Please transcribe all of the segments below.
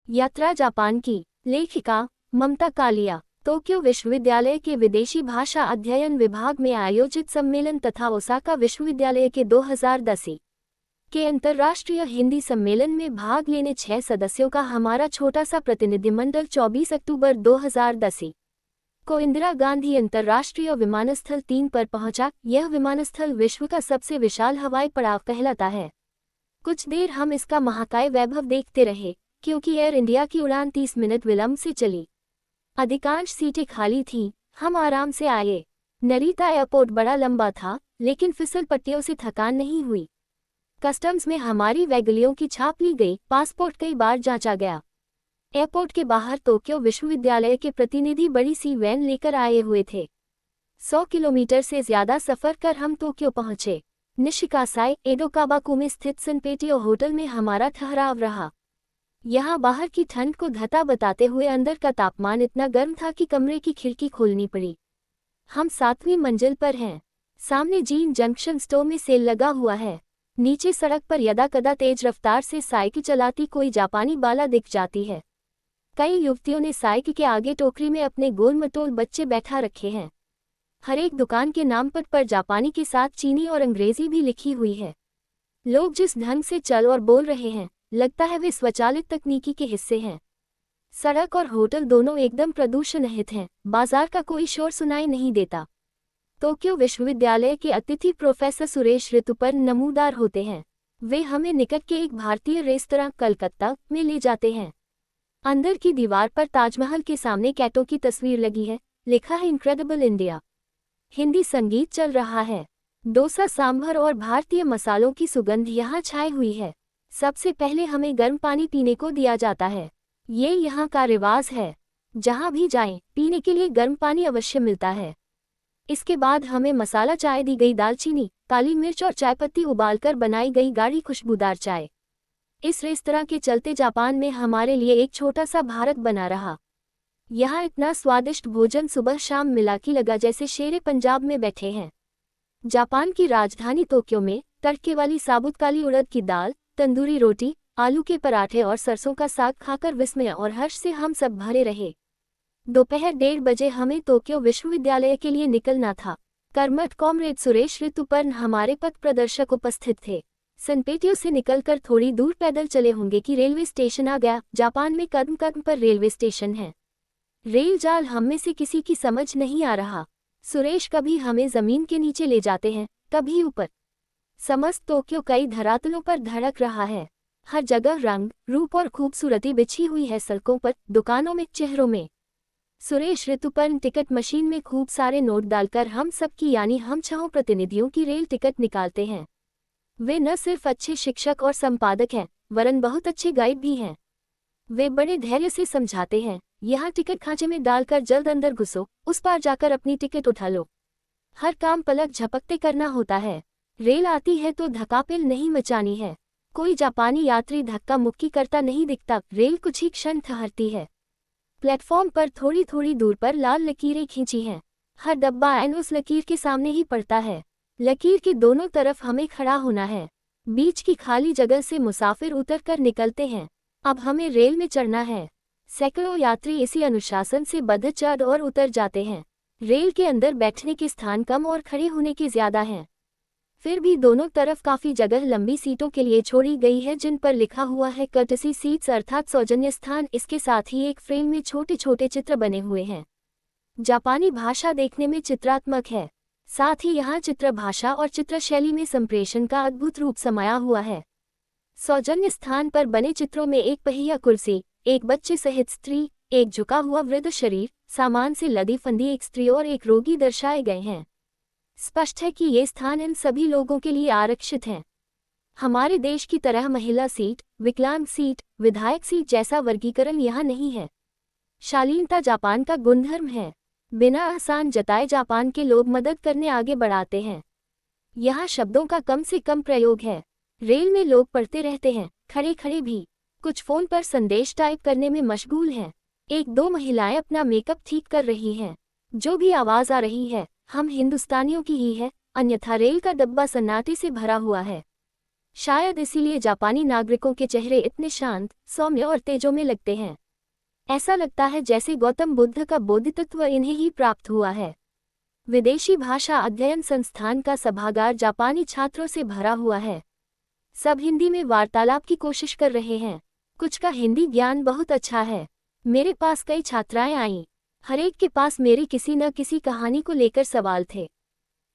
यात्रा जापान की। लेखिका ममता कालिया। टोक्यो विश्वविद्यालय के विदेशी भाषा अध्ययन विभाग में आयोजित सम्मेलन तथा ओसाका विश्वविद्यालय के 2010 के अंतर्राष्ट्रीय हिंदी सम्मेलन में भाग लेने 6 सदस्यों का हमारा छोटा सा प्रतिनिधिमंडल 24 अक्टूबर 2010 को इंदिरा गांधी अंतर्राष्ट्रीय विमानस्थल 3 पर पहुंचा। यह विमानस्थल विश्व का सबसे विशाल हवाई पड़ाव कहलाता है। कुछ देर हम इसका महाकाय वैभव देखते रहे, क्योंकि एयर इंडिया की उड़ान 30 मिनट विलंब से चली। अधिकांश सीटें खाली थीं। हम आराम से आए। नरीता एयरपोर्ट बड़ा लंबा था, लेकिन फिसल पट्टियों से थकान नहीं हुई। कस्टम्स में हमारी वैगलियों की छाप ली गई, पासपोर्ट कई बार जांचा गया। एयरपोर्ट के बाहर टोक्यो विश्वविद्यालय के प्रतिनिधि बड़ी सी वैन लेकर आए हुए थे। 100 किलोमीटर से ज्यादा सफर कर हम टोक्यो पहुंचे। निशिकासाई एडोकाबाकू में स्थित सनपेटियो होटल में हमारा ठहराव रहा। यहाँ बाहर की ठंड को धता बताते हुए अंदर का तापमान इतना गर्म था कि कमरे की खिड़की खोलनी पड़ी। हम 7वीं मंजिल पर हैं। सामने जीन जंक्शन स्टोर में सेल लगा हुआ है। नीचे सड़क पर यदाकदा तेज रफ्तार से साइकिल चलाती कोई जापानी बाला दिख जाती है। कई युवतियों ने साइकिल के आगे टोकरी में अपने गोल मटोल बच्चे बैठा रखे हैं। हर एक दुकान के नाम पर जापानी के साथ चीनी और अंग्रेजी भी लिखी हुई है। लोग जिस ढंग से चल और बोल रहे हैं, लगता है वे स्वचालित तकनीकी के हिस्से हैं। सड़क और होटल दोनों एकदम प्रदूषण रहित हैं। बाजार का कोई शोर सुनाई नहीं देता। टोक्यो विश्वविद्यालय के अतिथि प्रोफेसर सुरेश ऋतुपर्ण नमूदार होते हैं। वे हमें निकट के एक भारतीय रेस्तरां कलकत्ता में ले जाते हैं। अंदर की दीवार पर ताजमहल के सामने कैटो की तस्वीर लगी है। लिखा है इनक्रेडिबल इंडिया। हिंदी संगीत चल रहा है। डोसा सांभर और भारतीय मसालों की सुगंध यहाँ छाई हुई है। सबसे पहले हमें गर्म पानी पीने को दिया जाता है। ये यहाँ का रिवाज है। जहाँ भी जाएं, पीने के लिए गर्म पानी अवश्य मिलता है। इसके बाद हमें मसाला चाय दी गई, दालचीनी, काली मिर्च और चायपत्ती उबालकर बनाई गई गाढ़ी खुशबूदार चाय। इस रेस्तरां के चलते जापान में हमारे लिए एक छोटा सा भारत बना रहा। यहाँ इतना स्वादिष्ट भोजन सुबह शाम मिला कि लगा जैसे शेरे पंजाब में बैठे हैं। जापान की राजधानी टोक्यो में तड़के वाली साबुत काली उड़द की दाल, तंदूरी रोटी, आलू के पराठे और सरसों का साग खाकर विस्मय और हर्ष से हम सब भरे रहे। दोपहर 1:30 बजे हमें टोक्यो विश्वविद्यालय के लिए निकलना था। कर्मठ कॉमरेड सुरेश ऋतुपर्ण हमारे पथ प्रदर्शक उपस्थित थे। सनपेटियो से निकलकर थोड़ी दूर पैदल चले होंगे कि रेलवे स्टेशन आ गया। जापान में कदम कदम पर रेलवे स्टेशन है। रेल जाल हम में से किसी की समझ नहीं आ रहा। सुरेश कभी हमें जमीन के नीचे ले जाते हैं, कभी ऊपर। समस्त टोक्यो कई धरातलों पर धड़क रहा है। हर जगह रंग, रूप और खूबसूरती बिछी हुई है। सड़कों पर, दुकानों में, चेहरों में। सुरेश ऋतुपर्ण टिकट मशीन में खूब सारे नोट डालकर हम सबकी यानी हम 6 प्रतिनिधियों की रेल टिकट निकालते हैं। वे न सिर्फ अच्छे शिक्षक और संपादक हैं, वरन बहुत अच्छे गाइड भी हैं। वे बड़े धैर्य से समझाते हैं, यहाँ टिकट खांचे में डालकर जल्द अंदर घुसो, उस पार जाकर अपनी टिकट उठा लो। हर काम पलक झपकते करना होता है। रेल आती है तो धक्कापिल नहीं मचानी है। कोई जापानी यात्री धक्का मुक्की करता नहीं दिखता। रेल कुछ ही क्षण ठहरती है। प्लेटफॉर्म पर थोड़ी थोड़ी दूर पर लाल लकीरें खींची हैं। हर डब्बा ऐन उस लकीर के सामने ही पड़ता है। लकीर के दोनों तरफ हमें खड़ा होना है। बीच की खाली जगह से मुसाफिर उतरकर निकलते हैं। अब हमें रेल में चढ़ना है। सैकड़ों यात्री इसी अनुशासन से बध चढ़ और उतर जाते हैं। रेल के अंदर बैठने के स्थान कम और खड़े होने के ज्यादा हैं। फिर भी दोनों तरफ काफी जगह लंबी सीटों के लिए छोड़ी गई है, जिन पर लिखा हुआ है कर्टसी सीट्स अर्थात सौजन्य स्थान। इसके साथ ही एक फ्रेम में छोटे छोटे चित्र बने हुए हैं। जापानी भाषा देखने में चित्रात्मक है। साथ ही यहाँ चित्र भाषा और चित्र शैली में संप्रेषण का अद्भुत रूप समाया हुआ है। सौजन्य स्थान पर बने चित्रों में एक पहिया कुर्सी, एक बच्चे सहित स्त्री, एक झुका हुआ वृद्ध शरीर, सामान से लदी फंदी एक स्त्री और एक रोगी दर्शाए गए हैं। स्पष्ट है कि ये स्थान इन सभी लोगों के लिए आरक्षित हैं। हमारे देश की तरह महिला सीट, विकलांग सीट, विधायक सीट जैसा वर्गीकरण यहाँ नहीं है। शालीनता जापान का गुणधर्म है। बिना आसान जताए जापान के लोग मदद करने आगे बढ़ाते हैं। यहाँ शब्दों का कम से कम प्रयोग है। रेल में लोग पढ़ते रहते हैं, खड़े खड़े भी। कुछ फोन पर संदेश टाइप करने में मशगूल हैं। 1-2 महिलाएं अपना मेकअप ठीक कर रही हैं। जो भी आवाज आ रही है, हम हिंदुस्तानियों की ही है, अन्यथा रेल का डब्बा सन्नाटे से भरा हुआ है। शायद इसीलिए जापानी नागरिकों के चेहरे इतने शांत, सौम्य और तेजोमय लगते हैं। ऐसा लगता है जैसे गौतम बुद्ध का बोधिसत्व इन्हें ही प्राप्त हुआ है। विदेशी भाषा अध्ययन संस्थान का सभागार जापानी छात्रों से भरा हुआ है। सब हिंदी में वार्तालाप की कोशिश कर रहे हैं। कुछ का हिंदी ज्ञान बहुत अच्छा है। मेरे पास कई छात्राएं आईं। हर एक के पास मेरी किसी न किसी कहानी को लेकर सवाल थे।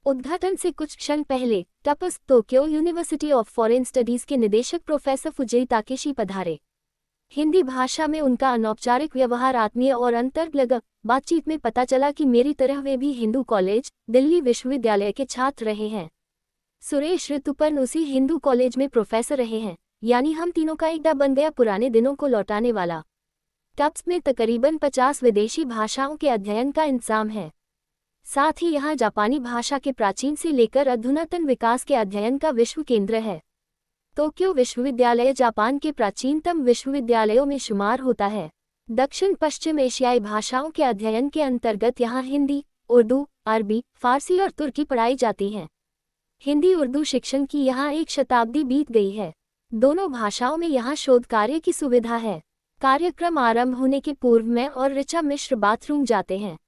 उद्घाटन से कुछ क्षण पहले टपस Tokyo university of foreign studies के निदेशक प्रोफेसर फुजेई ताकेशी पधारे। हिंदी भाषा में उनका अनौपचारिक व्यवहार आत्मीय और अंतर्गत बातचीत में पता चला कि मेरी तरह वे भी हिंदू कॉलेज, दिल्ली विश्वविद्यालय के छात्र रहे हैं। सुरेश ऋतुपर्ण उसी हिंदू कॉलेज में प्रोफेसर रहे हैं, यानी हम तीनों का एकदा बन गया पुराने दिनों को लौटाने वाला। टप्स में तकरीबन 50 विदेशी भाषाओं के अध्ययन का इंतजाम है। साथ ही यहाँ जापानी भाषा के प्राचीन से लेकर अधुनातन विकास के अध्ययन का विश्व केंद्र है। टोक्यो विश्वविद्यालय जापान के प्राचीनतम विश्वविद्यालयों में शुमार होता है। दक्षिण पश्चिम एशियाई भाषाओं के अध्ययन के अंतर्गत यहाँ हिंदी, उर्दू, अरबी, फारसी और तुर्की पढ़ाई जाती हैं। हिंदी उर्दू शिक्षण की यहाँ 1 शताब्दी बीत गई है। दोनों भाषाओं में यहाँ शोध कार्य की सुविधा है। कार्यक्रम आरंभ होने के पूर्व मैं और ऋचा मिश्र बाथरूम जाते हैं।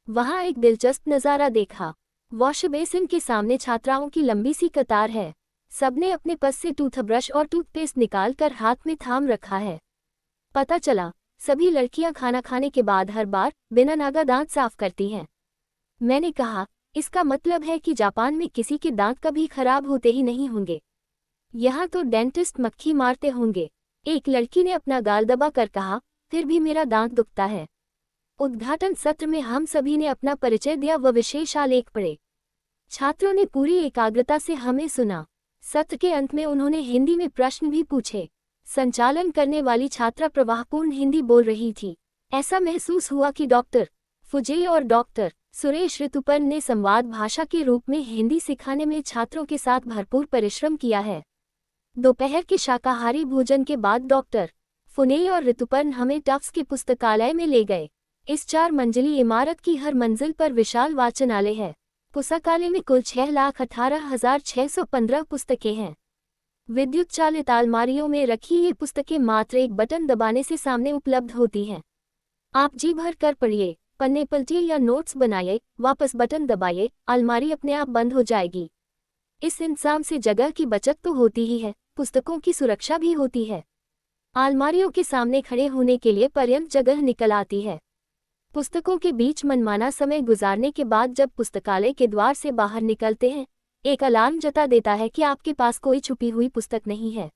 वहाँ एक दिलचस्प नज़ारा देखा। वॉश बेसिन के सामने छात्राओं की लंबी सी कतार है। सबने अपने पास से टूथब्रश और टूथपेस्ट निकालकर हाथ में थाम रखा है। पता चला सभी लड़कियां खाना खाने के बाद हर बार बिना नागा दांत साफ करती हैं। मैंने कहा, इसका मतलब है कि जापान में किसी के दांत कभी खराब होते ही नहीं होंगे। यहाँ तो डेंटिस्ट मक्खी मारते होंगे। एक लड़की ने अपना गाल दबा कर कहा, फिर भी मेरा दांत दुखता है। उद्घाटन सत्र में हम सभी ने अपना परिचय दिया व विशेष आलेख पढ़े। छात्रों ने पूरी एकाग्रता से हमें सुना। सत्र के अंत में उन्होंने हिंदी में प्रश्न भी पूछे। संचालन करने वाली छात्रा प्रवाहपूर्ण हिंदी बोल रही थी। ऐसा महसूस हुआ कि डॉक्टर फुजेई और डॉक्टर सुरेश ऋतुपर्ण ने संवाद भाषा के रूप में हिंदी सिखाने में छात्रों के साथ भरपूर परिश्रम किया है। दोपहर के शाकाहारी भोजन के बाद डॉक्टर फुनेई और ऋतुपर्ण हमें टफ्स के पुस्तकालय में ले गए। इस 4 मंजिली इमारत की हर मंजिल पर विशाल वाचनालय है। पुस्तकालय में कुल 6,18,615 पुस्तकें हैं। विद्युत चालित अलमारियों में रखी ये पुस्तकें मात्र एक बटन दबाने से सामने उपलब्ध होती हैं। आप जी भर कर पढ़िए, पन्ने पलटिए या नोट्स बनाइए, वापस बटन दबाइए, अलमारी अपने आप बंद हो जाएगी। इस इंतजाम से जगह की बचत तो होती ही है, पुस्तकों की सुरक्षा भी होती है। अलमारियों के सामने खड़े होने के लिए पर्याप्त जगह निकल आती है। पुस्तकों के बीच मनमाना समय गुजारने के बाद जब पुस्तकालय के द्वार से बाहर निकलते हैं, एक अलार्म जता देता है कि आपके पास कोई छुपी हुई पुस्तक नहीं है।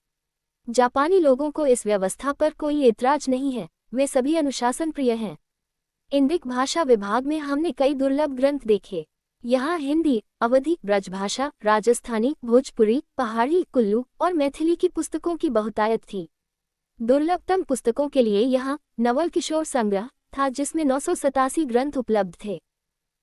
जापानी लोगों को इस व्यवस्था पर कोई ऐतराज नहीं है, वे सभी अनुशासन प्रिय हैं। इंडिक भाषा विभाग में हमने कई दुर्लभ ग्रंथ देखे। यहाँ हिंदी, अवधी, ब्रजभाषा, राजस्थानी, भोजपुरी, पहाड़ी, कुल्लू और मैथिली की पुस्तकों की बहुतायत थी। दुर्लभतम पुस्तकों के लिए यहाँ नवल किशोर संग्रह था, जिसमें 987 ग्रंथ उपलब्ध थे।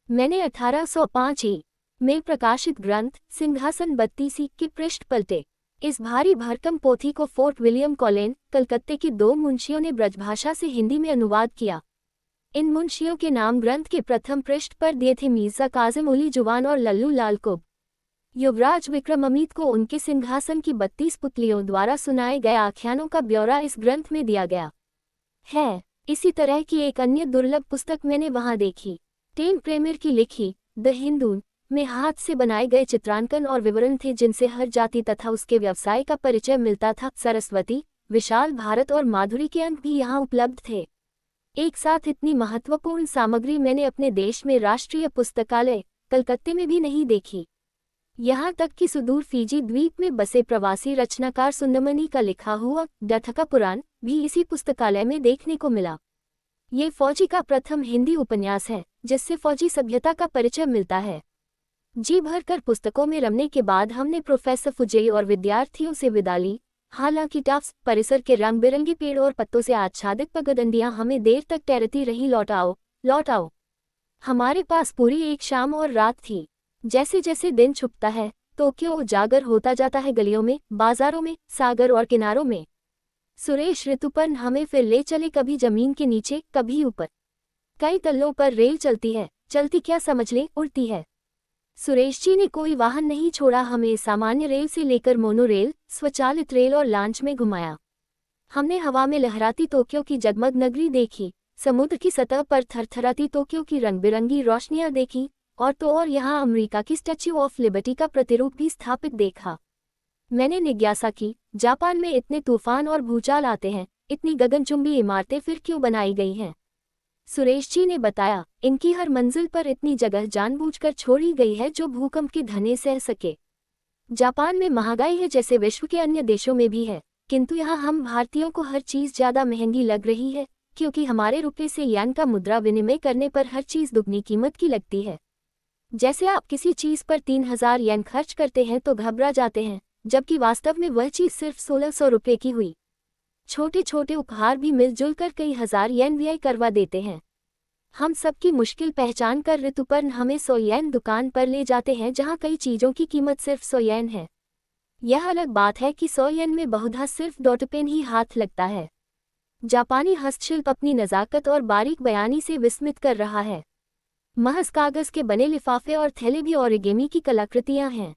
मैंने 1805 में प्रकाशित ग्रंथ सिंहासन 32 के पृष्ठ पलटे। इस भारी भरकम पोथी को फोर्ट विलियम कॉलेन, कलकत्ते के 2 मुंशियों ने ब्रजभाषा से हिंदी में अनुवाद किया। इन मुंशियों के नाम ग्रंथ के प्रथम पृष्ठ पर दिए थे। मिर्जा काजिम उली जुवान और लल्लू लाल कुब। युवराज विक्रमादित्य को उनके सिंहासन की 32 पुतलियों द्वारा सुनाए गए आख्यानों का ब्यौरा इस ग्रंथ में दिया गया है। इसी तरह की एक अन्य दुर्लभ पुस्तक मैंने वहां देखी। टेन प्रेमियर की लिखी द हिंदू में हाथ से बनाए गए चित्रांकन और विवरण थे, जिनसे हर जाति तथा उसके व्यवसाय का परिचय मिलता था। सरस्वती, विशाल भारत और माधुरी के अंक भी यहाँ उपलब्ध थे। एक साथ इतनी महत्वपूर्ण सामग्री मैंने अपने देश में राष्ट्रीय पुस्तकालय कलकत्ते में भी नहीं देखी। यहाँ तक कि सुदूर फीजी द्वीप में बसे प्रवासी रचनाकार सुंदरमणि का लिखा हुआ डठका पुराण भी इसी पुस्तकालय में देखने को मिला। ये फौजी का प्रथम हिंदी उपन्यास है, जिससे फौजी सभ्यता का परिचय मिलता है। जी भरकर पुस्तकों में रमने के बाद हमने प्रोफेसर फुजेई और विद्यार्थियों से विदा ली। हालांकि टफ्स परिसर के रंग बिरंगे पेड़ और पत्तों से आच्छादित पगडंडियां हमें देर तक टहरती रही, लौट आओ लौट आओ। हमारे पास पूरी एक शाम और रात थी। जैसे जैसे दिन छुपता है, टोक्यो उजागर होता जाता है, गलियों में, बाजारों में, सागर और किनारों में। सुरेश ऋतुपर्ण हमें फिर ले चले, कभी जमीन के नीचे, कभी ऊपर। कई तल्लों पर रेल चलती है, चलती क्या समझ लें, उड़ती है। सुरेश जी ने कोई वाहन नहीं छोड़ा, हमें सामान्य रेल से लेकर मोनोरेल, स्वचालित रेल और लॉन्च में घुमाया। हमने हवा में लहराती टोक्यो की जगमग नगरी देखी, समुद्र की सतह पर थरथराती टोक्यो की रंग बिरंगी रोशनियां देखी, और तो और यहाँ अमेरिका की स्टैच्यू ऑफ लिबर्टी का प्रतिरूप भी स्थापित देखा। मैंने जिज्ञासा की, जापान में इतने तूफान और भूचाल आते हैं, इतनी गगनचुंबी इमारतें फिर क्यों बनाई गई हैं? सुरेश जी ने बताया, इनकी हर मंजिल पर इतनी जगह जानबूझकर छोड़ी गई है जो भूकंप के धने सह सके। जापान में महंगाई है जैसे विश्व के अन्य देशों में भी है, किंतु यहाँ हम भारतीयों को हर चीज़ ज़्यादा महंगी लग रही है, क्योंकि हमारे रुपये से येन का मुद्रा विनिमय करने पर हर चीज़ दुगनी कीमत की लगती है। जैसे आप किसी चीज़ पर 3000 येन खर्च करते हैं तो घबरा जाते हैं, जबकि वास्तव में वह चीज़ सिर्फ 1600 रुपये की हुई। छोटे छोटे उपहार भी मिलजुल कर कई हजार येन व्यय करवा देते हैं। हम सबकी मुश्किल पहचान कर ऋतुपर्ण हमें 100 येन दुकान पर ले जाते हैं जहां कई चीज़ों की कीमत सिर्फ 100 येन है। यह अलग बात है कि 100 येन में बहुधा सिर्फ डॉट पेन ही हाथ लगता है। जापानी हस्तशिल्प अपनी नज़ाकत और बारीक बयानी से विस्मित कर रहा है। महज कागज़ के बने लिफाफे और थैले भी ओरिगेमी की कलाकृतियां हैं।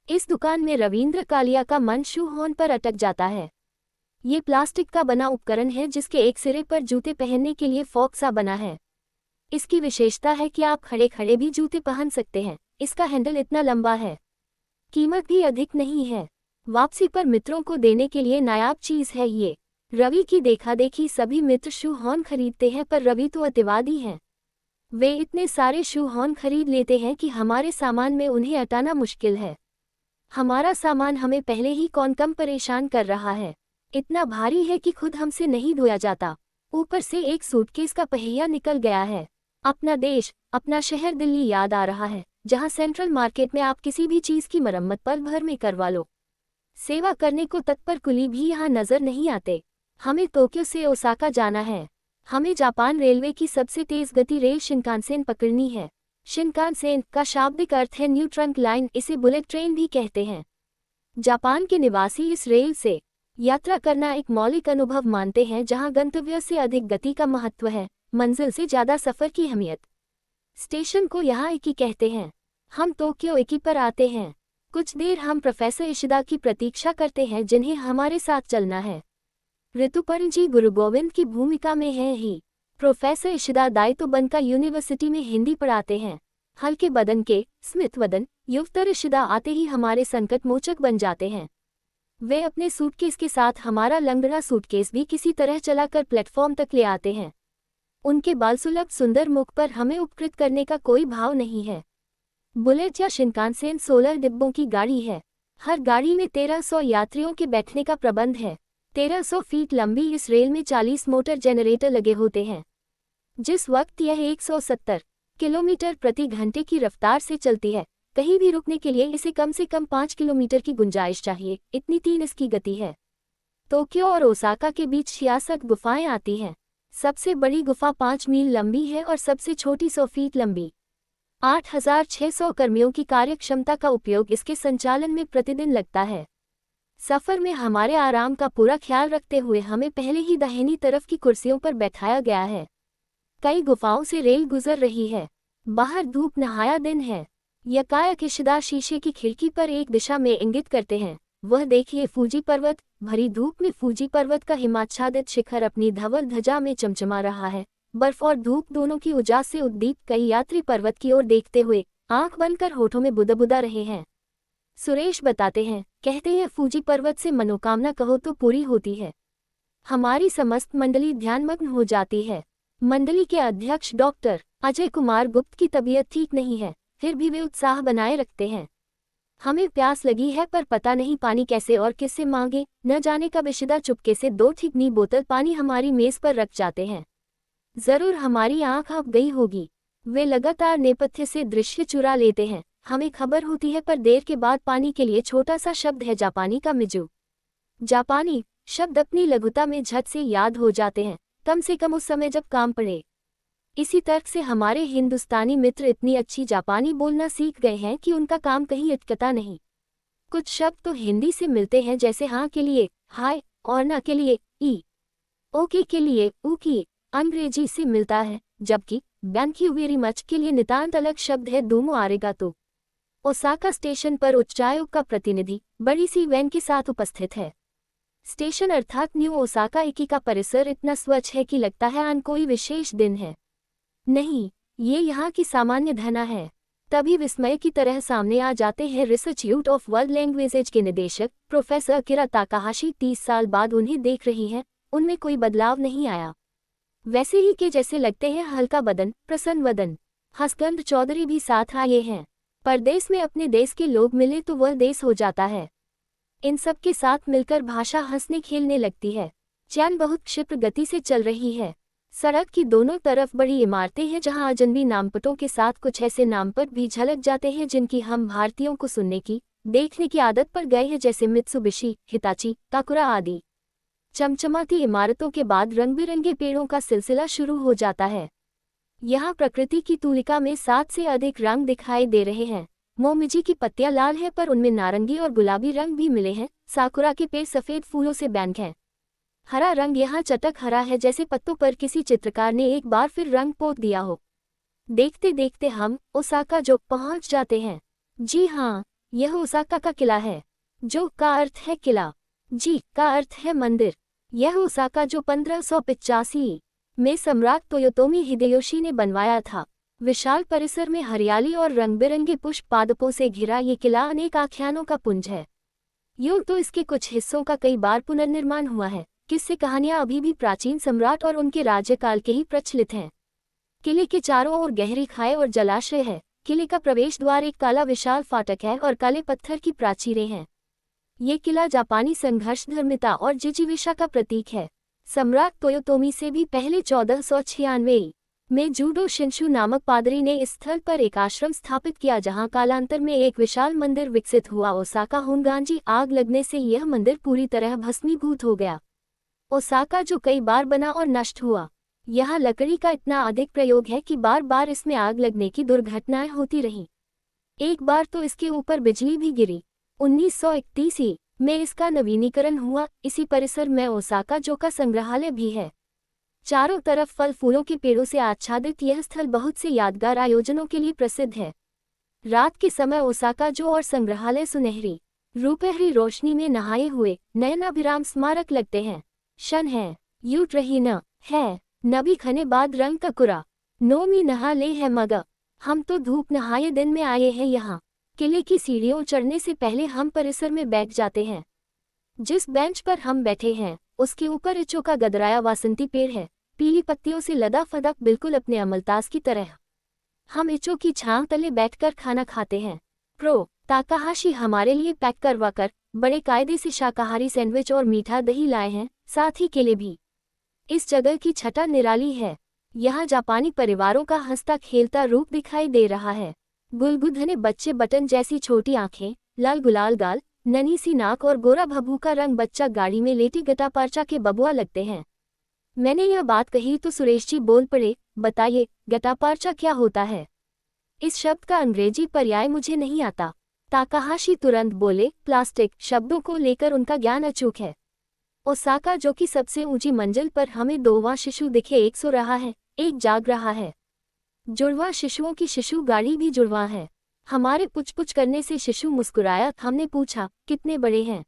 इस दुकान में रविंद्र कालिया का मन शू हॉर्न पर अटक जाता है। ये प्लास्टिक का बना उपकरण है जिसके एक सिरे पर जूते पहनने के लिए फॉक सा बना है। इसकी विशेषता है कि आप खड़े खड़े भी जूते पहन सकते हैं। इसका हैंडल इतना लंबा है। कीमत भी अधिक नहीं है। वापसी पर मित्रों को देने के लिए नायाब चीज़ है ये। रवि की देखा देखी सभी मित्र शू हॉर्न खरीदते हैं, पर रवि तो अतिवादी हैं। वे इतने सारे शू हॉर्न खरीद लेते हैं कि हमारे सामान में उन्हें हटाना मुश्किल है। हमारा सामान हमें पहले ही कौन कम परेशान कर रहा है। इतना भारी है कि खुद हमसे नहीं धोया जाता। ऊपर से एक सूटकेस का पहिया निकल गया है। अपना देश, अपना शहर दिल्ली याद आ रहा है, जहां सेंट्रल मार्केट में आप किसी भी चीज़ की मरम्मत पल भर में करवा लो। सेवा करने को तत्पर कुली भी यहाँ नजर नहीं आते। हमें टोक्यो से ओसाका जाना है। हमें जापान रेलवे की सबसे तेज गति रेल शिनकानसेन पकड़नी है। शिनकानसेन का शाब्दिक अर्थ है न्यू ट्रंक लाइन, इसे बुलेट ट्रेन भी कहते हैं। जापान के निवासी इस रेल से यात्रा करना एक मौलिक अनुभव मानते हैं, जहां गंतव्य से अधिक गति का महत्व है, मंजिल से ज़्यादा सफ़र की अहमियत। स्टेशन को यहाँ एकी कहते हैं। हम टोक्यो एकी पर आते हैं। कुछ देर हम प्रोफेसर इशिदा की प्रतीक्षा करते हैं, जिन्हें हमारे साथ चलना है। ऋतुपर्ण जी गुरु गोविंद की भूमिका में हैं ही। प्रोफेसर इशिदा दायित्व बनकर यूनिवर्सिटी में हिंदी पढ़ाते हैं। हल्के बदन के स्मित वदन युवतर इशिदा आते ही हमारे संकट मोचक बन जाते हैं। वे अपने सूटकेस के साथ हमारा लंगड़ा सूटकेस भी किसी तरह चलाकर प्लेटफॉर्म तक ले आते हैं। उनके बालसुलभ सुंदर मुख पर हमें उपकृत करने का कोई भाव नहीं है। बुलेट या शिनकानसेन 16 डिब्बों की गाड़ी है। हर गाड़ी में 1300 यात्रियों के बैठने का प्रबंध है। 1300 फीट लंबी इस रेल में 40 मोटर जनरेटर लगे होते हैं। जिस वक्त यह 170 किलोमीटर प्रति घंटे की रफ्तार से चलती है, कहीं भी रुकने के लिए इसे कम से कम 5 किलोमीटर की गुंजाइश चाहिए, इतनी तेज इसकी गति है। टोक्यो और ओसाका के बीच 66 गुफाएं आती हैं। सबसे बड़ी गुफा 5 मील लंबी है और सबसे छोटी 100 फीट लंबी। 8600 कर्मियों की कार्यक्षमता का उपयोग इसके संचालन में प्रतिदिन लगता है। सफ़र में हमारे आराम का पूरा ख्याल रखते हुए हमें पहले ही दाहिनी तरफ की कुर्सियों पर बैठाया गया है। कई गुफाओं से रेल गुजर रही है। बाहर धूप नहाया दिन है। यकायक इशिदा शीशे की खिड़की पर एक दिशा में इंगित करते हैं। वह देखिए फूजी पर्वत। भरी धूप में फूजी पर्वत का हिमाच्छादित शिखर अपनी धवल ध्वजा में चमचमा रहा है। बर्फ और धूप दोनों की उजास से उद्दीप्त कई यात्री पर्वत की ओर देखते हुए आंख बंद कर होठों में बुदबुदा रहे हैं। सुरेश बताते हैं, कहते हैं फूजी पर्वत से मनोकामना कहो तो पूरी होती है। हमारी समस्त मंडली ध्यानमग्न हो जाती है। मंडली के अध्यक्ष डॉक्टर अजय कुमार गुप्त की तबीयत ठीक नहीं है, फिर भी वे उत्साह बनाए रखते हैं। हमें प्यास लगी है, पर पता नहीं पानी कैसे और किससे मांगे। न जाने कब इशिदा चुपके से 2 ठिकनी बोतल पानी हमारी मेज पर रख जाते हैं। जरूर हमारी आंख अब गई होगी। वे लगातार नेपथ्य से दृश्य चुरा लेते हैं। हमें खबर होती है, पर देर के बाद पानी के लिए छोटा सा शब्द है जापानी का मिजू। जापानी शब्द अपनी लघुता में झट से याद हो जाते हैं, कम से कम उस समय जब काम पड़े। इसी तर्क से हमारे हिंदुस्तानी मित्र इतनी अच्छी जापानी बोलना सीख गए हैं कि उनका काम कहीं अटकता नहीं। कुछ शब्द तो हिंदी से मिलते हैं, जैसे हाँ के लिए हाय और ना के लिए ई, ओके के लिए ऊकी अंग्रेजी से मिलता है, जबकि थैंक यू वेरी मच के लिए नितांत अलग शब्द है, दोमो आरेगा तो। ओसाका स्टेशन पर उच्चायोग का प्रतिनिधि बड़ी सी वैन के साथ उपस्थित है। स्टेशन अर्थात न्यू ओसाका इकी का परिसर इतना स्वच्छ है कि लगता है आज कोई विशेष दिन है। नहीं, ये यहाँ की सामान्य धना है। तभी विस्मय की तरह सामने आ जाते हैं इंस्टीट्यूट ऑफ वर्ल्ड लैंग्वेजेज के निदेशक प्रोफेसर अकिरा ताकाहाशी। 30 साल बाद उन्हें देख रही हैं, उनमें कोई बदलाव नहीं आया, वैसे ही के जैसे लगते हैं, हल्का बदन, प्रसन्न वदन। हसगंध चौधरी भी साथ आए हैं। परदेश में अपने देश के लोग मिले तो वह देश हो जाता है। इन सब के साथ मिलकर भाषा हंसने खेलने लगती है। चैन बहुत क्षिप्र गति से चल रही है। सड़क की दोनों तरफ बड़ी इमारतें हैं जहां अजनबी नामपटों के साथ कुछ ऐसे नामपट भी झलक जाते हैं जिनकी हम भारतीयों को सुनने की, देखने की आदत पड़ गई है, जैसे मित्सुबिशी, हिताची, काकुरा आदि। चमचमाती इमारतों के बाद रंग बिरंगे पेड़ों का सिलसिला शुरू हो जाता है। यहाँ प्रकृति की तुलिका में 7 से अधिक रंग दिखाई दे रहे हैं। मोमिजी की पत्तियां लाल है पर उनमें नारंगी और गुलाबी रंग भी मिले हैं। साकुरा के पेड़ सफेद फूलों से बैंड हैं। हरा रंग यहाँ चटक हरा है, जैसे पत्तों पर किसी चित्रकार ने एक बार फिर रंग पोत दिया हो। देखते देखते हम ओसाका जो पहुँच जाते हैं। जी हाँ, यह ओसाका का किला है। जो का अर्थ है किला, जी का अर्थ है मंदिर। यह ओसाका जो 1585 में सम्राट तोयोतोमी हिदेयोशी ने बनवाया था। विशाल परिसर में हरियाली और रंग बिरंगे पुष्प पादपों से घिरा ये किला अनेक आख्यानों का पुंज है। यूं तो इसके कुछ हिस्सों का कई बार पुनर्निर्माण हुआ है। किस्से कहानियां अभी भी प्राचीन सम्राट और उनके राज्यकाल के ही प्रचलित हैं। किले के चारों ओर गहरी खाई और जलाशय है। किले का प्रवेश द्वार एक काला विशाल फाटक है और काले पत्थर की प्राचीरें हैं। ये किला जापानी संघर्ष, धर्मिता और जिजीविषा का प्रतीक है। सम्राट तोयोतोमी से भी पहले 1496 में जूडो शिंशु नामक पादरी ने इस स्थल पर एक आश्रम स्थापित किया, जहां कालांतर में एक विशाल मंदिर विकसित हुआ। ओसाका होनगांजी आग लगने से यह मंदिर पूरी तरह भस्मीभूत हो गया। ओसाका जो कई बार बना और नष्ट हुआ। यहाँ लकड़ी का इतना अधिक प्रयोग है कि बार बार इसमें आग लगने की दुर्घटनाएं होती रहीं। एक बार तो इसके ऊपर बिजली भी गिरी। 1931 में इसका नवीनीकरण हुआ। इसी परिसर में ओसाका जो का संग्रहालय भी है। चारों तरफ फल फूलों के पेड़ों से आच्छादित यह स्थल बहुत से यादगार आयोजनों के लिए प्रसिद्ध है। रात के समय ओसाका जो और संग्रहालय सुनहरी रूपहरी रोशनी में नहाए हुए नयनाभिराम स्मारक लगते हैं। शन है यूट रही न है नबी खने बाद रंग का कुरा नोमी नहा ले है मगा। हम तो धूप नहाए दिन में आए हैं यहाँ। किले की सीढ़ियों चढ़ने से पहले हम परिसर में बैठ जाते हैं। जिस बेंच पर हम बैठे हैं उसके ऊपर इचो का गदराया वासंती पेड़ है, पीली पत्तियों से लदा फदक, बिल्कुल अपने अमलतास की तरह। हम इचो की छांव तले बैठकर खाना खाते हैं। प्रो ताकाहाशी हमारे लिए पैक करवाकर बड़े कायदे से शाकाहारी सैंडविच और मीठा दही लाए हैं, साथ ही केले भी। इस जगह की छटा निराली है। यहाँ जापानी परिवारों का हंसता खेलता रूप दिखाई दे रहा है। गुलगुधने बच्चे, बटन जैसी छोटी आंखें, लाल गुलाल गाल, ननी सी नाक और गोरा भभू का रंग बच्चा गाड़ी में लेटी गटापार्चा के बबुआ लगते हैं। मैंने यह बात कही तो सुरेश जी बोल पड़े, बताइए गटापार्चा क्या होता है? इस शब्द का अंग्रेजी पर्याय मुझे नहीं आता। ताकाहाशी तुरंत बोले, प्लास्टिक। शब्दों को लेकर उनका ज्ञान अचूक है। ओसाका जो कि सबसे ऊंची मंजिल पर हमें 2वां शिशु दिखे, एक सो रहा है, एक जाग रहा है। जुड़वा शिशुओं की शिशु गाड़ी भी जुड़वा है। हमारे पुछ करने से शिशु मुस्कुराया। हमने पूछा, कितने बड़े हैं?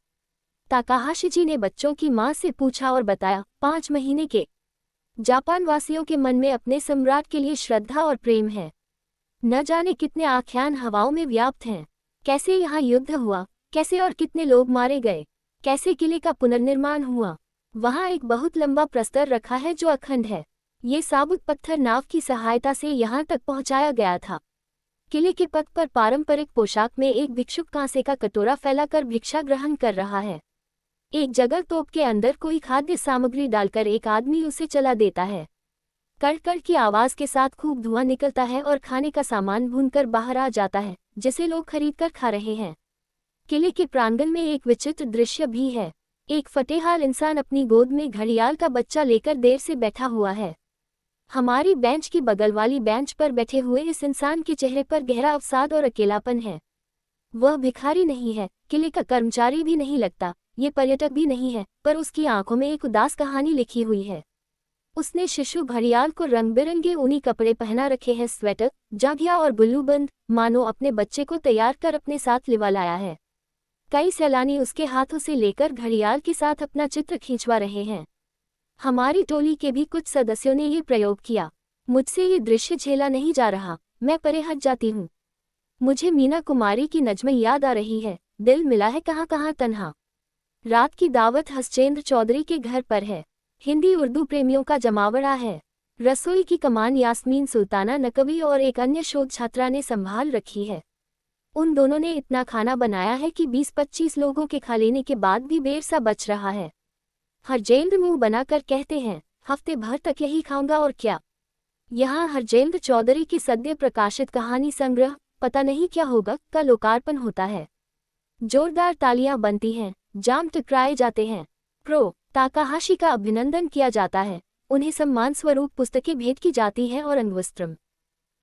ताकाहाशी जी ने बच्चों की मां से पूछा और बताया, 5 महीने के। जापान वासियों के मन में अपने सम्राट के लिए श्रद्धा और प्रेम है। न जाने कितने आख्यान हवाओं में व्याप्त हैं। कैसे यहाँ युद्ध हुआ, कैसे और कितने लोग मारे गए, कैसे किले का पुनर्निर्माण हुआ। वहाँ एक बहुत लंबा प्रस्तर रखा है जो अखंड है। ये साबुत पत्थर नाव की सहायता से यहाँ तक पहुँचाया गया था। किले के पथ पर पारंपरिक पोशाक में एक भिक्षुक कांसे का कटोरा फैलाकर भिक्षा ग्रहण कर रहा है। एक जगह तोप के अंदर कोई खाद्य सामग्री डालकर एक आदमी उसे चला देता है। कड़कड़ की आवाज के साथ खूब धुआं निकलता है और खाने का सामान भूनकर बाहर आ जाता है, जिसे लोग खरीदकर खा रहे हैं। किले के प्रांगण में एक विचित्र दृश्य भी है। एक फटेहाल इंसान अपनी गोद में घड़ियाल का बच्चा लेकर देर से बैठा हुआ है। हमारी बेंच की बगल वाली बेंच पर बैठे हुए इस इंसान के चेहरे पर गहरा अवसाद और अकेलापन है। वह भिखारी नहीं है, किले का कर्मचारी भी नहीं लगता, ये पर्यटक भी नहीं है, पर उसकी आंखों में एक उदास कहानी लिखी हुई है। उसने शिशु घड़ियाल को रंग बिरंगे ऊनी कपड़े पहना रखे हैं, स्वेटर, जांघिया और बुल्लूबंद, मानो अपने बच्चे को तैयार कर अपने साथ लिवा लाया है। कई सैलानी उसके हाथों से लेकर घड़ियाल के साथ अपना चित्र खींचवा रहे हैं। हमारी टोली के भी कुछ सदस्यों ने ये प्रयोग किया। मुझसे ये दृश्य झेला नहीं जा रहा, मैं परे हट जाती हूँ। मुझे मीना कुमारी की नज़्म याद आ रही है, दिल मिला है कहाँ कहाँ तन्हा। रात की दावत हसचेंद्र चौधरी के घर पर है। हिंदी उर्दू प्रेमियों का जमावड़ा है। रसोई की कमान यास्मीन सुल्ताना नकवी और एक अन्य शोध छात्रा ने संभाल रखी है। उन दोनों ने इतना खाना बनाया है कि 20-25 लोगों के खा लेने के बाद भी बेर सा बच रहा है। हरजेंद्र मुंह बनाकर कहते हैं, हफ्ते भर तक यही खाऊंगा और क्या। यहाँ हरजेंद्र चौधरी की सद्य प्रकाशित कहानी संग्रह पता नहीं क्या होगा का लोकार्पण होता है। जोरदार तालियां बनती हैं, जाम टकराए जाते हैं। प्रो ताकाहाशी का अभिनंदन किया जाता है। उन्हें सम्मान स्वरूप पुस्तकें भेंट की जाती हैं और अंगवस्त्रम।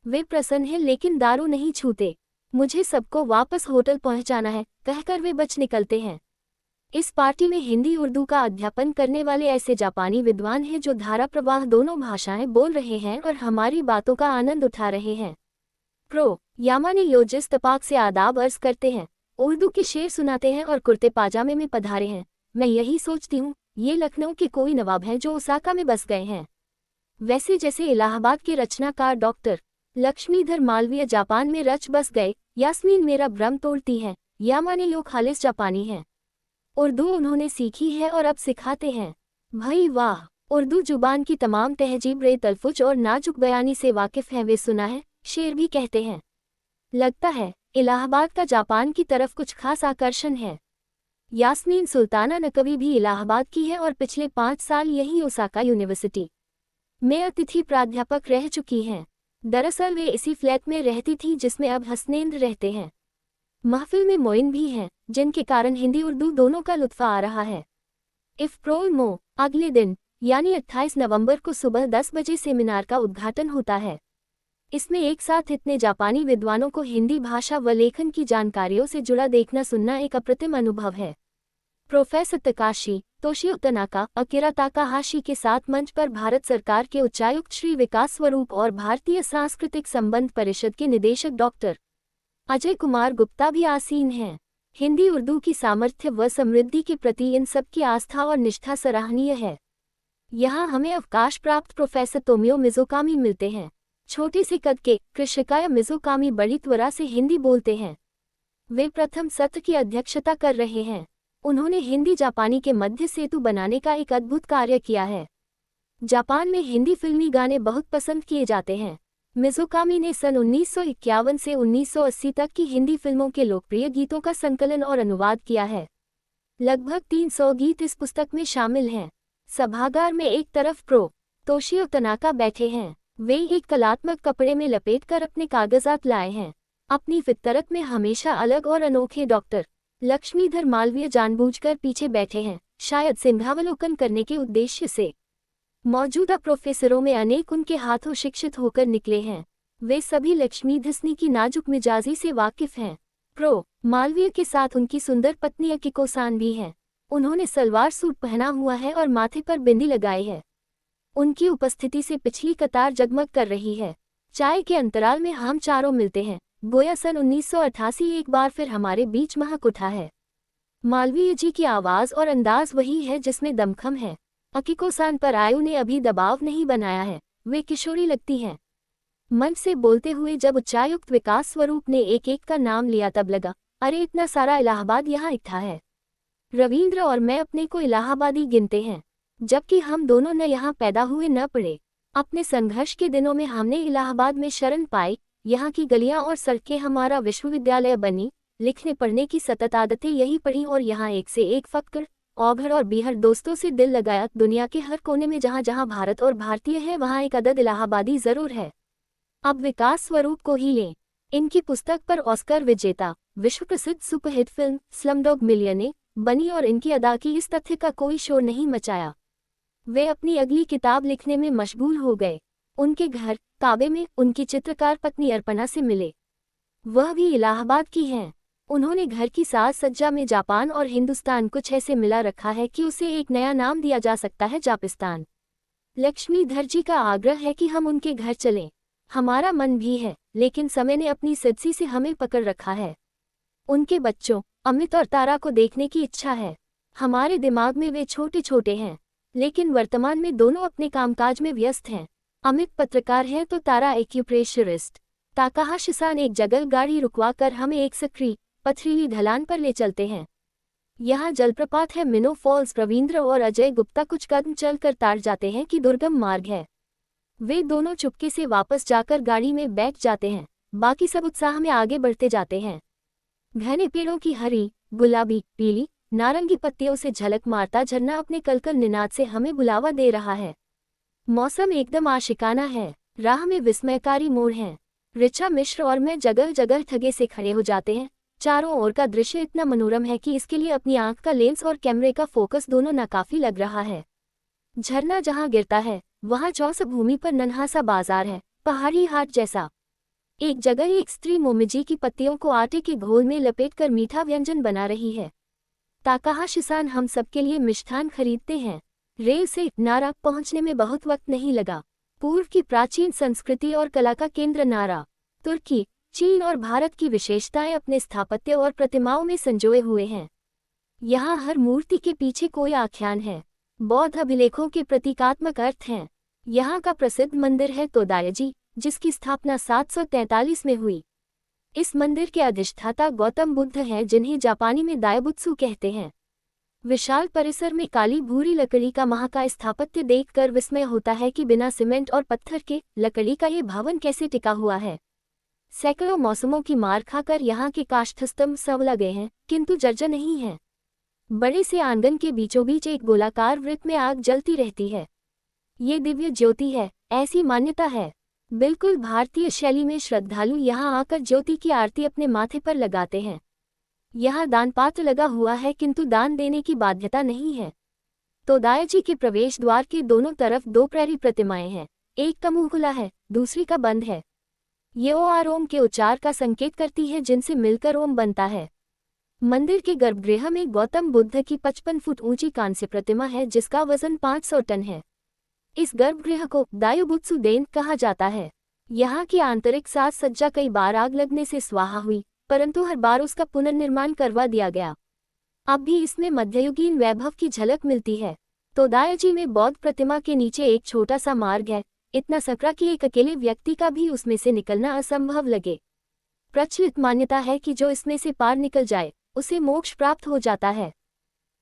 वे प्रसन्न हैं लेकिन दारू नहीं छूते। मुझे सबको वापस होटल पहुंचाना है कहकर वे बच निकलते हैं। इस पार्टी में हिंदी उर्दू का अध्यापन करने वाले ऐसे जापानी विद्वान हैं जो धारा प्रवाह दोनों भाषाएं बोल रहे हैं और हमारी बातों का आनंद उठा रहे हैं। प्रो यामा ने योजिस तपाक से आदाब अर्ज करते हैं, उर्दू के शेर सुनाते हैं और कुर्ते पाजामे में पधारे हैं। मैं यही सोचती हूँ, ये लखनऊ के कोई नवाब हैं जो ओसाका में बस गए हैं। वैसे जैसे इलाहाबाद के रचनाकार डॉक्टर लक्ष्मीधर मालवीय जापान में रच बस गए। यास्मीन मेरा भ्रम तोड़ती हैं, यामा ने यो खालिस जापानी हैं। उर्दू उन्होंने सीखी है और अब सिखाते हैं। भाई वाह, उर्दू जुबान की तमाम तहजीब रे तलफुज और नाजुक बयानी से वाकिफ हैं। वे सुना है, शेर भी कहते हैं। लगता है इलाहाबाद का जापान की तरफ कुछ खास आकर्षण है। यास्मीन सुल्ताना नकवी भी इलाहाबाद की है और पिछले 5 साल यही ओसाका यूनिवर्सिटी में अतिथि प्राध्यापक रह चुकी हैं। दरअसल वे इसी फ्लैट में रहती थी जिसमें अब हसनेंद्र रहते हैं। महफिल में मोइन भी हैं, जिनके कारण हिंदी उर्दू दोनों का लुत्फ आ रहा है। इफ प्रोमो अगले दिन यानी 28 नवंबर को सुबह 10 बजे सेमिनार का उद्घाटन होता है। इसमें एक साथ इतने जापानी विद्वानों को हिंदी भाषा व लेखन की जानकारियों से जुड़ा देखना सुनना एक अप्रतिम अनुभव है। Professor Takeshi Toshio Tanaka अकिरा Takahashi के साथ मंच पर भारत सरकार के उच्चायुक्त श्री विकास स्वरूप और भारतीय सांस्कृतिक संबंध परिषद के निदेशक डॉक्टर अजय कुमार गुप्ता भी आसीन हैं। हिंदी उर्दू की सामर्थ्य व समृद्धि के प्रति इन सबकी आस्था और निष्ठा सराहनीय है। यहाँ हमें अवकाश प्राप्त प्रोफेसर तोमियो मिज़ोकामी मिलते हैं। छोटे से कद के कृषिकाया मिज़ोकामी बड़ी त्वरा से हिंदी बोलते हैं। वे प्रथम सत्र की अध्यक्षता कर रहे हैं। उन्होंने हिंदी जापानी के मध्य सेतु बनाने का एक अद्भुत कार्य किया है। जापान में हिंदी फिल्मी गाने बहुत पसंद किए जाते हैं। मिज़ोकामी ने सन 1951 से 1980 तक की हिंदी फिल्मों के लोकप्रिय गीतों का संकलन और अनुवाद किया है। लगभग 300 गीत इस पुस्तक में शामिल हैं। सभागार में एक तरफ प्रो तोशियो तनाका बैठे हैं। वे एक कलात्मक कपड़े में लपेटकर अपने कागजात लाए हैं। अपनी फितरत में हमेशा अलग और अनोखे डॉक्टर लक्ष्मीधर मालवीय जानबूझकर पीछे बैठे हैं, शायद सिंहावलोकन करने के उद्देश्य से। मौजूदा प्रोफेसरों में अनेक उनके हाथों शिक्षित होकर निकले हैं। वे सभी लक्ष्मीधस्नी की नाजुक मिजाजी से वाकिफ हैं। प्रो मालवीय के साथ उनकी सुंदर पत्नी अकिको-सान भी हैं। उन्होंने सलवार सूट पहना हुआ है और माथे पर बिंदी लगाई है। उनकी उपस्थिति से पिछली कतार जगमग कर रही है। चाय के अंतराल में हम चारों मिलते हैं, गोया सन 1988 एक बार फिर हमारे बीच महक उठा है। मालवीय जी की आवाज़ और अंदाज वही है जिसमें दमखम है। अकिको-सान पर आयु ने अभी दबाव नहीं बनाया है, वे किशोरी लगती हैं। मंच से बोलते हुए जब उच्चायुक्त विकास स्वरूप ने एक एक का नाम लिया तब लगा, अरे इतना सारा इलाहाबाद यहाँ इकट्ठा है। रविंद्र और मैं अपने को इलाहाबादी गिनते हैं, जबकि हम दोनों न यहाँ पैदा हुए न पढ़े। अपने संघर्ष के दिनों में हमने इलाहाबाद में शरण पाई। यहाँ की गलियाँ और सड़कें हमारा विश्वविद्यालय बनी। लिखने पढ़ने की सतत आदतें यही पढ़ी और यहाँ एक से एक फक्र, औघड़ और बीहड़ दोस्तों से दिल लगाया। दुनिया के हर कोने में जहाँ जहाँ भारत और भारतीय है वहाँ एक अदद इलाहाबादी जरूर है। अब विकास स्वरूप को ही लें। इनकी पुस्तक पर ऑस्कर विजेता विश्व प्रसिद्ध सुपरहिट फिल्म स्लमडॉग मिलियनेयर बनी और इनकी अदा की इस तथ्य का कोई शोर नहीं मचाया। वे अपनी अगली किताब लिखने में मशगूल हो गए। उनके घर काबे में उनकी चित्रकार पत्नी अर्पणा से मिले। वह भी इलाहाबाद की हैं। उन्होंने घर की साज सज्जा में जापान और हिंदुस्तान कुछ ऐसे मिला रखा है कि उसे एक नया नाम दिया जा सकता है, जापिस्तान। लक्ष्मीधर जी का आग्रह है कि हम उनके घर चलें। हमारा मन भी है, लेकिन समय ने अपनी सिद्धि से हमें पकड़ रखा है। उनके बच्चों अमित और तारा को देखने की इच्छा है। हमारे दिमाग में वे छोटे छोटे हैं, लेकिन वर्तमान में दोनों अपने कामकाज में व्यस्त हैं। अमित पत्रकार है तो तारा एक्यूप्रेशरिस्ट। ताकाहाशी-सान एक जगह गाड़ी रुकवाकर हमें एक सकरी पथरीली ढलान पर ले चलते हैं। यहाँ जलप्रपात है मिनो फॉल्स। रविंद्र और अजय गुप्ता कुछ कदम चलकर ताड़ जाते हैं कि दुर्गम मार्ग है। वे दोनों चुपके से वापस जाकर गाड़ी में बैठ जाते हैं। बाकी सब उत्साह में आगे बढ़ते जाते हैं। घने पेड़ों की हरी, गुलाबी, पीली, नारंगी पत्तियों से झलक मारता झरना अपने कलकल निनाद से हमें बुलावा दे रहा है। मौसम एकदम आशिकाना है। राह में विस्मयकारी मोड़ हैं। ऋचा मिश्र और मैं जगह जगह ठगे से खड़े हो जाते हैं। चारों ओर का दृश्य इतना मनोरम है कि इसके लिए अपनी आंख का लेंस और कैमरे का फोकस दोनों नाकाफी लग रहा है। झरना जहां गिरता है वहां चौस भूमि पर नन्हा सा बाजार है, पहाड़ी हाट जैसा। एक जगह एक स्त्री मोमिजी की पत्तियों को आटे के घोल में लपेटकर मीठा व्यंजन बना रही है। ताकाहाशी-सान हम सबके लिए मिष्ठान खरीदते हैं। रेल से नारा पहुंचने में बहुत वक्त नहीं लगा। पूर्व की प्राचीन संस्कृति और कला का केंद्र नारा। तुर्की, चीन और भारत की विशेषताएं अपने स्थापत्य और प्रतिमाओं में संजोए हुए हैं। यहाँ हर मूर्ति के पीछे कोई आख्यान है। बौद्ध अभिलेखों के प्रतीकात्मक अर्थ हैं। यहाँ का प्रसिद्ध मंदिर है तोदायजी, जिसकी स्थापना 743 में हुई। इस मंदिर के अधिष्ठाता गौतम बुद्ध हैं, जिन्हें जापानी में दायबुत्सु कहते हैं। विशाल परिसर में काली भूरी लकड़ी का महाकाय स्थापत्य देखकर विस्मय होता है कि बिना सीमेंट और पत्थर के लकड़ी का ये भवन कैसे टिका हुआ है। सैकड़ों मौसमों की मार खाकर यहाँ के काष्ठस्तंभ संवला गए हैं, किंतु जर्जर नहीं है। बड़े से आंगन के बीचों बीच एक गोलाकार वृत्त में आग जलती रहती है। ये दिव्य ज्योति है, ऐसी मान्यता है। बिल्कुल भारतीय शैली में श्रद्धालु यहाँ आकर ज्योति की आरती अपने माथे पर लगाते हैं। यहाँ दान पात्र लगा हुआ है, किंतु दान देने की बाध्यता नहीं है। तोदायजी के प्रवेश द्वार के दोनों तरफ दो प्रेरी प्रतिमाएं हैं। एक का मुंह खुला है, दूसरी का बंद है। ये ओआर ओम के उच्चार का संकेत करती है, जिनसे मिलकर ओम बनता है। मंदिर के गर्भगृह में गौतम बुद्ध की 55 फुट ऊंची कांस्य प्रतिमा है, जिसका वजन 500 टन है। इस गर्भगृह को दायुबुत्सु देन कहा जाता है। यहाँ की आंतरिक साज सज्जा कई बार आग लगने से स्वाहा हुई, परंतु हर बार उसका पुनर्निर्माण करवा दिया गया। अब भी इसमें मध्ययुगीन वैभव की झलक मिलती है। तोदायजी में बौद्ध प्रतिमा के नीचे एक छोटा सा मार्ग है, इतना सकरा कि एक अकेले व्यक्ति का भी उसमें से निकलना असंभव लगे। प्रचलित मान्यता है कि जो इसमें से पार निकल जाए उसे मोक्ष प्राप्त हो जाता है।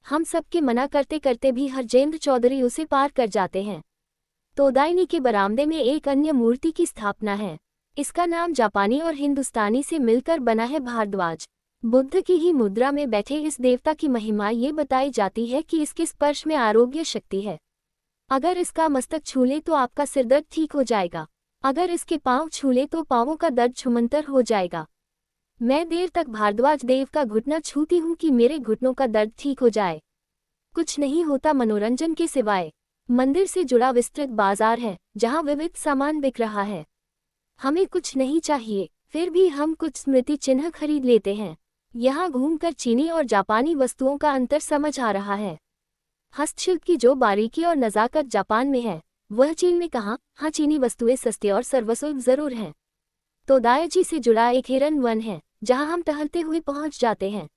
हम सबके मना करते करते भी हरजेंद्र चौधरी उसे पार कर जाते हैं। तोदायनी के बरामदे में एक अन्य मूर्ति की स्थापना है। इसका नाम जापानी और हिंदुस्तानी से मिलकर बना है भारद्वाज। बुद्ध की ही मुद्रा में बैठे इस देवता की महिमा ये बताई जाती है कि इसके स्पर्श में आरोग्य शक्ति है। अगर इसका मस्तक छू ले तो आपका सिरदर्द ठीक हो जाएगा। अगर इसके पांव छू ले तो पांवों का दर्द छुमंतर हो जाएगा। मैं देर तक भारद्वाज देव का घुटना छूती हूँ कि मेरे घुटनों का दर्द ठीक हो जाए। कुछ नहीं होता मनोरंजन के सिवाय। मंदिर से जुड़ा विस्तृत बाजार है, जहाँ विविध सामान बिक रहा है। हमें कुछ नहीं चाहिए, फिर भी हम कुछ स्मृति चिन्ह खरीद लेते हैं। यहाँ घूमकर चीनी और जापानी वस्तुओं का अंतर समझ आ रहा है। हस्तशिल्प की जो बारीकी और नज़ाकत जापान में है, वह चीन में कहाँ। हाँ, चीनी वस्तुएं सस्ती और सर्वसुलभ जरूर हैं। तोदायजी से जुड़ा एक हिरन वन है, जहाँ हम टहलते हुए पहुँच जाते हैं।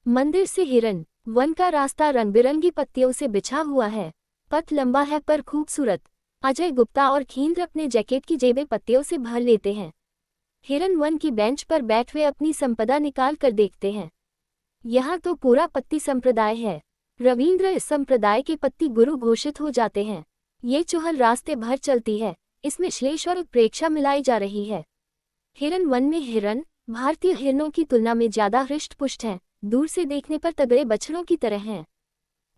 मंदिर से हिरन वन का रास्ता रंग बिरंगी पत्तियों से बिछा हुआ है। पथ लंबा है पर खूबसूरत। अजय गुप्ता और खींद्र अपने जैकेट की जेबें पत्तियों से भर लेते हैं। हिरन वन की बेंच पर बैठ वे अपनी संपदा निकाल कर देखते हैं। यहाँ तो पूरा पत्ती संप्रदाय है। रविंद्र इस संप्रदाय के पत्ती गुरु घोषित हो जाते हैं। ये चुहल रास्ते भर चलती है, इसमें श्लेष और उत्प्रेक्षा मिलाई जा रही है। हिरन वन में हिरन भारतीय हिरनों की तुलना में ज्यादा हृष्ट-पुष्ट हैं, दूर से देखने पर तगड़े बछड़ों की तरह हैं।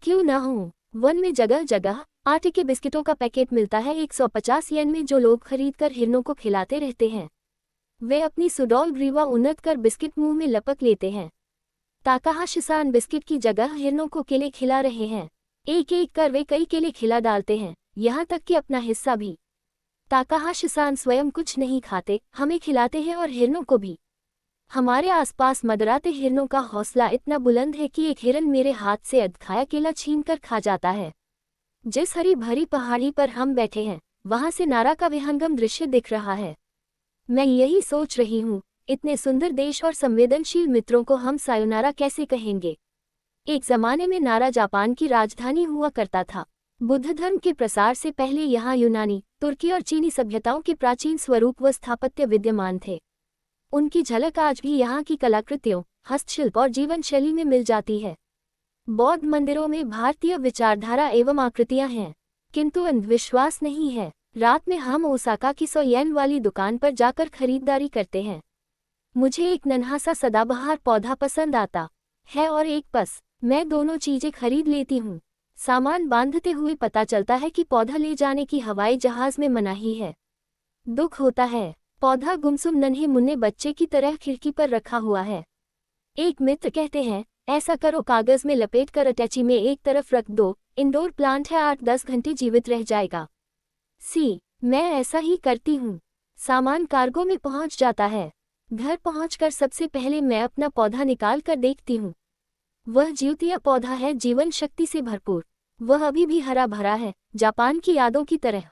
क्यों न हो, वन में जगह जगह आटे के बिस्किटों का पैकेट मिलता है 150 येन में, जो लोग खरीदकर हिरनों को खिलाते रहते हैं। वे अपनी सुडौल ग्रीवा उन्नत कर बिस्किट मुंह में लपक लेते हैं। ताकाहाशी-सान बिस्किट की जगह हिरनों को केले खिला रहे हैं। एक एक कर वे कई केले खिला डालते हैं, यहाँ तक कि अपना हिस्सा भी। ताकाहाशी-सान स्वयं कुछ नहीं खाते, हमें खिलाते हैं और हिरनों को भी। हमारे आसपास मदराते हिरनों का हौसला इतना बुलंद है कि एक हिरन मेरे हाथ से अधखाया केला छीनकर खा जाता है। जिस हरी भरी पहाड़ी पर हम बैठे हैं वहां से नारा का विहंगम दृश्य दिख रहा है। मैं यही सोच रही हूँ, इतने सुंदर देश और संवेदनशील मित्रों को हम सायोनारा कैसे कहेंगे। एक जमाने में नारा जापान की राजधानी हुआ करता था। बुद्ध धर्म के प्रसार से पहले यहाँ यूनानी, तुर्की और चीनी सभ्यताओं के प्राचीन स्वरूप व स्थापत्य विद्यमान थे। उनकी झलक आज भी यहाँ की कलाकृतियों, हस्तशिल्प और जीवन शैली में मिल जाती है। बौद्ध मंदिरों में भारतीय विचारधारा एवं आकृतियां हैं, किंतु अंधविश्वास नहीं है। रात में हम ओसाका की 100 येन वाली दुकान पर जाकर खरीदारी करते हैं। मुझे एक नन्हा सा सदाबहार पौधा पसंद आता है और एक पस। मैं दोनों चीजें खरीद लेती हूँ। सामान बांधते हुए पता चलता है कि पौधा ले जाने की हवाई जहाज में मनाही है। दुख होता है, पौधा गुमसुम नन्हे मुन्ने बच्चे की तरह खिड़की पर रखा हुआ है। एक मित्र कहते हैं, ऐसा करो, कागज में लपेट कर अटैची में एक तरफ रख दो, इंडोर प्लांट है, 8-10 घंटे जीवित रह जाएगा। मैं ऐसा ही करती हूँ। सामान कार्गो में पहुँच जाता है। घर पहुँचकर सबसे पहले मैं अपना पौधा निकाल कर देखती हूँ। वह जिउतिया पौधा है, जीवन शक्ति से भरपूर। वह अभी भी हरा भरा है, जापान की यादों की तरह।